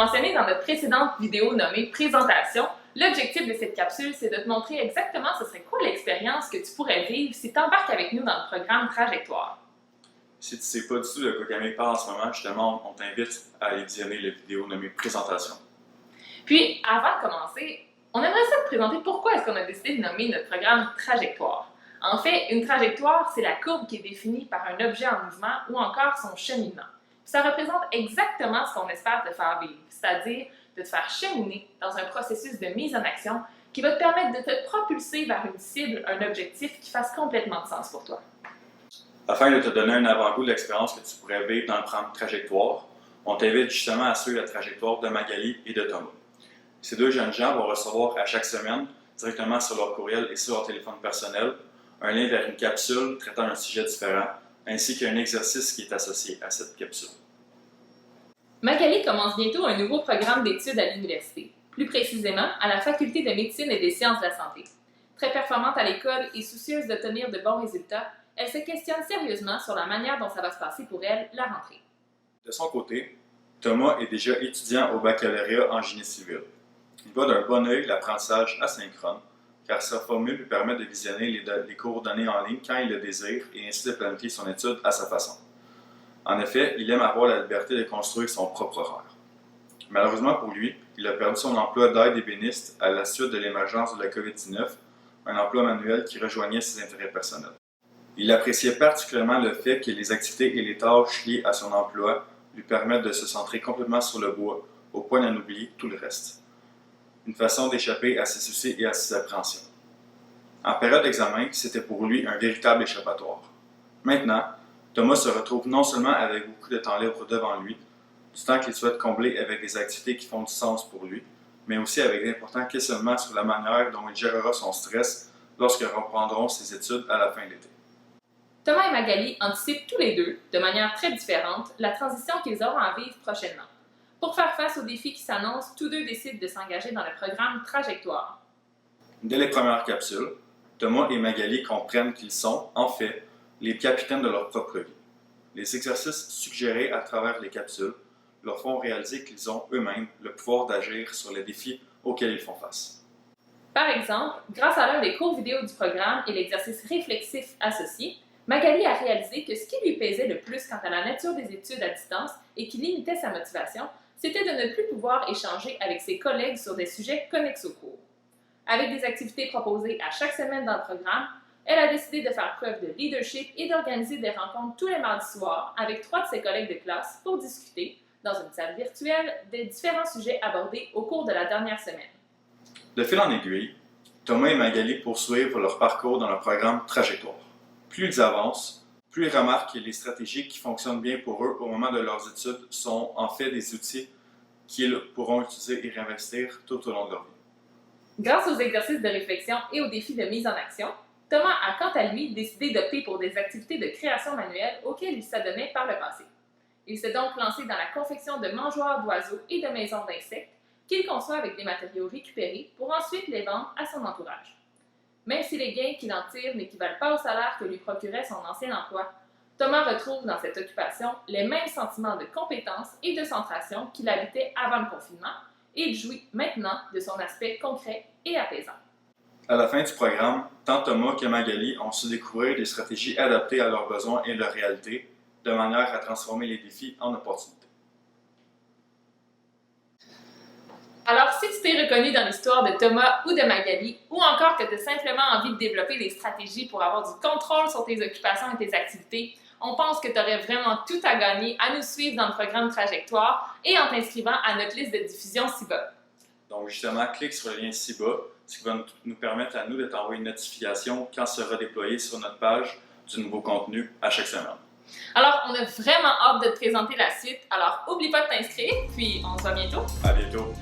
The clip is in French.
mentionné dans notre précédente vidéo nommée Présentation, l'objectif de cette capsule, c'est de te montrer exactement ce serait quoi l'expérience que tu pourrais vivre si tu embarques avec nous dans le programme Trajectoire. Si tu ne sais pas du tout de quoi Camille parle en ce moment, justement, on t'invite à aller visionner la vidéo nommée Présentation. Puis, avant de commencer, on aimerait ça te présenter pourquoi est-ce qu'on a décidé de nommer notre programme Trajectoire. En fait, une trajectoire, c'est la courbe qui est définie par un objet en mouvement ou encore son cheminement. Ça représente exactement ce qu'on espère te faire vivre, c'est-à-dire de te faire cheminer dans un processus de mise en action qui va te permettre de te propulser vers une cible, un objectif qui fasse complètement de sens pour toi. Afin de te donner un avant-goût de l'expérience que tu pourrais vivre dans le programme Trajectoire, on t'invite justement à suivre la trajectoire de Magali et de Thomas. Ces deux jeunes gens vont recevoir à chaque semaine, directement sur leur courriel et sur leur téléphone personnel, un lien vers une capsule traitant un sujet différent, ainsi qu'un exercice qui est associé à cette capsule. Magali commence bientôt un nouveau programme d'études à l'université, plus précisément à la Faculté de médecine et des sciences de la santé. Très performante à l'école et soucieuse d'obtenir de bons résultats, elle se questionne sérieusement sur la manière dont ça va se passer pour elle, la rentrée. De son côté, Thomas est déjà étudiant au baccalauréat en génie civil. Il voit d'un bon œil l'apprentissage asynchrone, car sa formule lui permet de visionner les cours donnés en ligne quand il le désire et ainsi de planifier son étude à sa façon. En effet, il aime avoir la liberté de construire son propre horaire. Malheureusement pour lui, il a perdu son emploi d'aide ébéniste à la suite de l'émergence de la COVID-19, un emploi manuel qui rejoignait ses intérêts personnels. Il appréciait particulièrement le fait que les activités et les tâches liées à son emploi lui permettent de se centrer complètement sur le bois, au point d'en oublier tout le reste. Une façon d'échapper à ses soucis et à ses appréhensions. En période d'examen, c'était pour lui un véritable échappatoire. Maintenant, Thomas se retrouve non seulement avec beaucoup de temps libre devant lui, du temps qu'il souhaite combler avec des activités qui font du sens pour lui, mais aussi avec d'importants questionnements sur la manière dont il gérera son stress lorsqu'ils reprendront ses études à la fin de l'été. Thomas et Magali anticipent tous les deux, de manière très différente, la transition qu'ils auront à vivre prochainement. Pour faire face aux défis qui s'annoncent, tous deux décident de s'engager dans le programme Trajectoire. Dès les premières capsules, Thomas et Magali comprennent qu'ils sont, en fait, les capitaines de leur propre vie. Les exercices suggérés à travers les capsules leur font réaliser qu'ils ont eux-mêmes le pouvoir d'agir sur les défis auxquels ils font face. Par exemple, grâce à l'un des cours vidéo du programme et l'exercice réflexif associé, Magali a réalisé que ce qui lui pesait le plus quant à la nature des études à distance et qui limitait sa motivation, c'était de ne plus pouvoir échanger avec ses collègues sur des sujets connexes au cours. Avec des activités proposées à chaque semaine dans le programme, elle a décidé de faire preuve de leadership et d'organiser des rencontres tous les mardis soirs avec 3 de ses collègues de classe pour discuter, dans une salle virtuelle, des différents sujets abordés au cours de la dernière semaine. De fil en aiguille, Thomas et Magali poursuivent leur parcours dans le programme Trajectoire. Plus ils avancent, plus ils remarquent que les stratégies qui fonctionnent bien pour eux au moment de leurs études sont en fait des outils qu'ils pourront utiliser et réinvestir tout au long de leur vie. Grâce aux exercices de réflexion et aux défis de mise en action, Thomas a quant à lui décidé d'opter pour des activités de création manuelle auxquelles il s'adonnait par le passé. Il s'est donc lancé dans la confection de mangeoires d'oiseaux et de maisons d'insectes qu'il conçoit avec des matériaux récupérés pour ensuite les vendre à son entourage. Même si les gains qu'il en tire n'équivalent pas au salaire que lui procurait son ancien emploi, Thomas retrouve dans cette occupation les mêmes sentiments de compétence et de centration qu'il habitait avant le confinement et il jouit maintenant de son aspect concret et apaisant. À la fin du programme, tant Thomas que Magali ont su découvrir des stratégies adaptées à leurs besoins et leur réalité, de manière à transformer les défis en opportunités. Alors, si tu t'es reconnu dans l'histoire de Thomas ou de Magali, ou encore que tu as simplement envie de développer des stratégies pour avoir du contrôle sur tes occupations et tes activités, on pense que tu aurais vraiment tout à gagner à nous suivre dans le programme Trajectoire et en t'inscrivant à notre liste de diffusion ci-bas. Donc justement, clique sur le lien ci-bas, ce qui va nous permettre à nous de t'envoyer une notification quand sera déployé sur notre page du nouveau contenu à chaque semaine. Alors, on a vraiment hâte de te présenter la suite, alors oublie pas de t'inscrire, puis on se voit bientôt. À bientôt!